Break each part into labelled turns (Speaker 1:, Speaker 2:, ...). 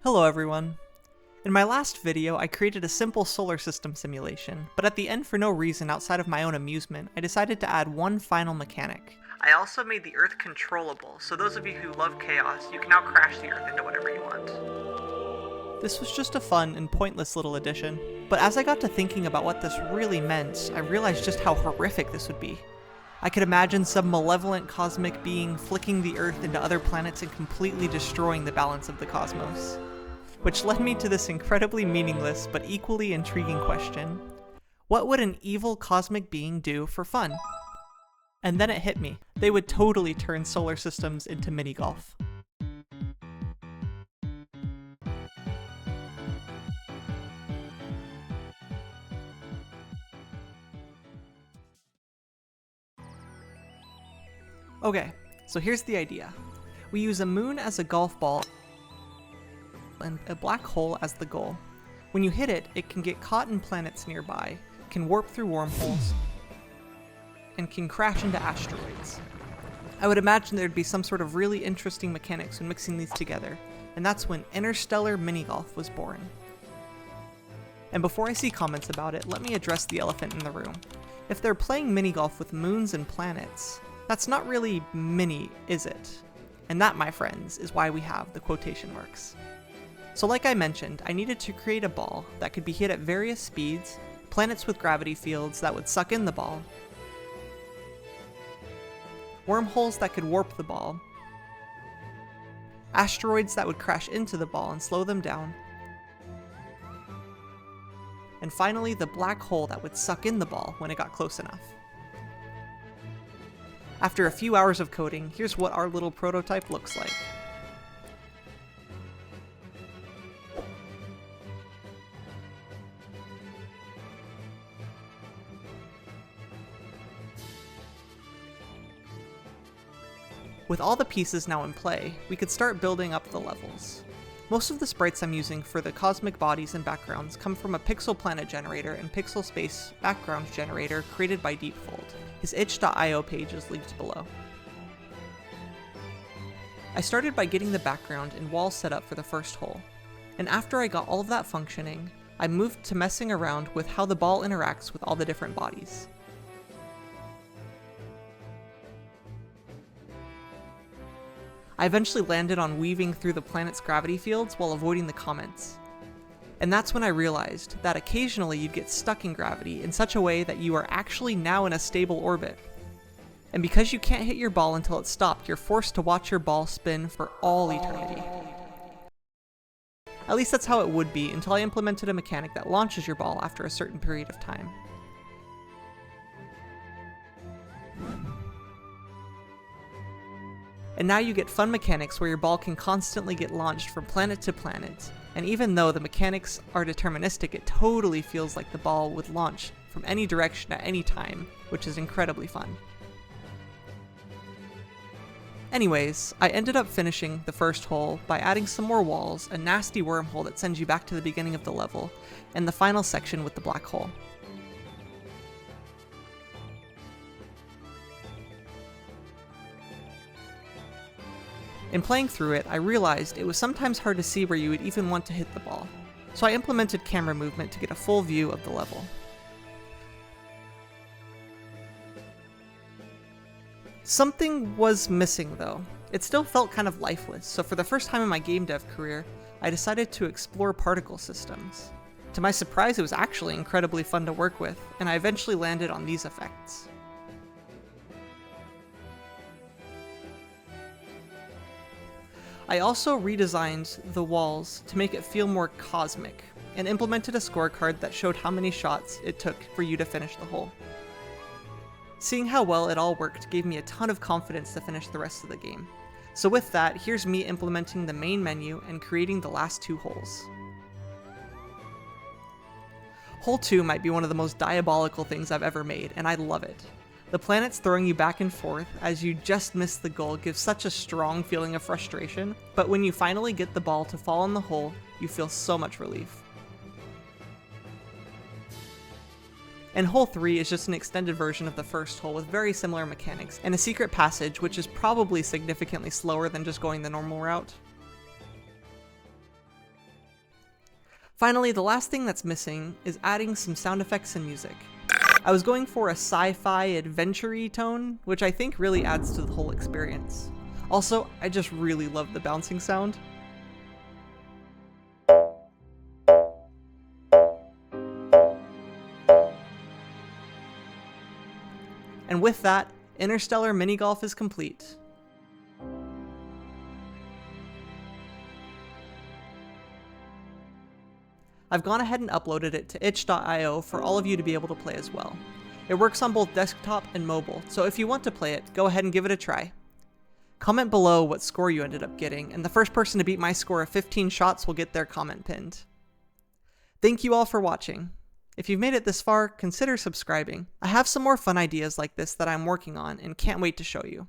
Speaker 1: Hello everyone. In my last video, I created a simple solar system simulation, but at the end for no reason outside of my own amusement, I decided to add one final mechanic. I also made the Earth controllable, so those of you who love chaos, you can now crash the Earth into whatever you want. This was just a fun and pointless little addition, but as I got to thinking about what this really meant, I realized just how horrific this would be. I could imagine some malevolent cosmic being flicking the Earth into other planets and completely destroying the balance of the cosmos. Which led me to this incredibly meaningless but equally intriguing question. What would an evil cosmic being do for fun? And then it hit me. They would totally turn solar systems into mini-golf. Okay, so here's the idea. We use a moon as a golf ball and a black hole as the goal. When you hit it, it can get caught in planets nearby, can warp through wormholes, and can crash into asteroids. I would imagine there'd be some sort of really interesting mechanics when mixing these together, and that's when Interstellar Minigolf was born. And before I see comments about it, let me address the elephant in the room. If they're playing minigolf with moons and planets, that's not really mini, is it? And that, my friends, is why we have the quotation marks. So like I mentioned, I needed to create a ball that could be hit at various speeds, planets with gravity fields that would suck in the ball, wormholes that could warp the ball, asteroids that would crash into the ball and slow them down, and finally the black hole that would suck in the ball when it got close enough. After a few hours of coding, here's what our little prototype looks like. With all the pieces now in play, we could start building up the levels. Most of the sprites I'm using for the cosmic bodies and backgrounds come from a pixel planet generator and pixel space background generator created by Deepfold. His itch.io page is linked below. I started by getting the background and walls set up for the first hole, and after I got all of that functioning, I moved to messing around with how the ball interacts with all the different bodies. I eventually landed on weaving through the planet's gravity fields while avoiding the comments. And that's when I realized that occasionally you'd get stuck in gravity in such a way that you are actually now in a stable orbit. And because you can't hit your ball until it's stopped, you're forced to watch your ball spin for all eternity. At least that's how it would be until I implemented a mechanic that launches your ball after a certain period of time. And now you get fun mechanics where your ball can constantly get launched from planet to planet, and even though the mechanics are deterministic, it totally feels like the ball would launch from any direction at any time, which is incredibly fun. Anyways, I ended up finishing the first hole by adding some more walls, a nasty wormhole that sends you back to the beginning of the level, and the final section with the black hole. In playing through it, I realized it was sometimes hard to see where you would even want to hit the ball, so I implemented camera movement to get a full view of the level. Something was missing though. It still felt kind of lifeless, so for the first time in my game dev career, I decided to explore particle systems. To my surprise, it was actually incredibly fun to work with, and I eventually landed on these effects. I also redesigned the walls to make it feel more cosmic, and implemented a scorecard that showed how many shots it took for you to finish the hole. Seeing how well it all worked gave me a ton of confidence to finish the rest of the game. So with that, here's me implementing the main menu and creating the last two holes. Hole 2 might be one of the most diabolical things I've ever made, and I love it. The planets throwing you back and forth as you just miss the goal gives such a strong feeling of frustration, but when you finally get the ball to fall in the hole, you feel so much relief. And hole 3 is just an extended version of the first hole with very similar mechanics, and a secret passage which is probably significantly slower than just going the normal route. Finally, the last thing that's missing is adding some sound effects and music. I was going for a sci-fi adventure-y tone, which I think really adds to the whole experience. Also, I just really love the bouncing sound. And with that, Interstellar Mini Golf is complete. I've gone ahead and uploaded it to itch.io for all of you to be able to play as well. It works on both desktop and mobile, so if you want to play it, go ahead and give it a try. Comment below what score you ended up getting, and the first person to beat my score of 15 shots will get their comment pinned. Thank you all for watching. If you've made it this far, consider subscribing. I have some more fun ideas like this that I'm working on and can't wait to show you.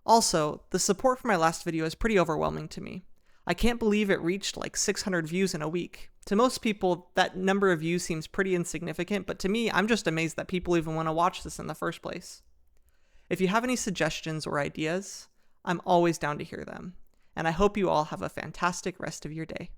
Speaker 1: Also, the support for my last video is pretty overwhelming to me. I can't believe it reached like 600 views in a week. To most people, that number of views seems pretty insignificant, but to me, I'm just amazed that people even want to watch this in the first place. If you have any suggestions or ideas, I'm always down to hear them, and I hope you all have a fantastic rest of your day.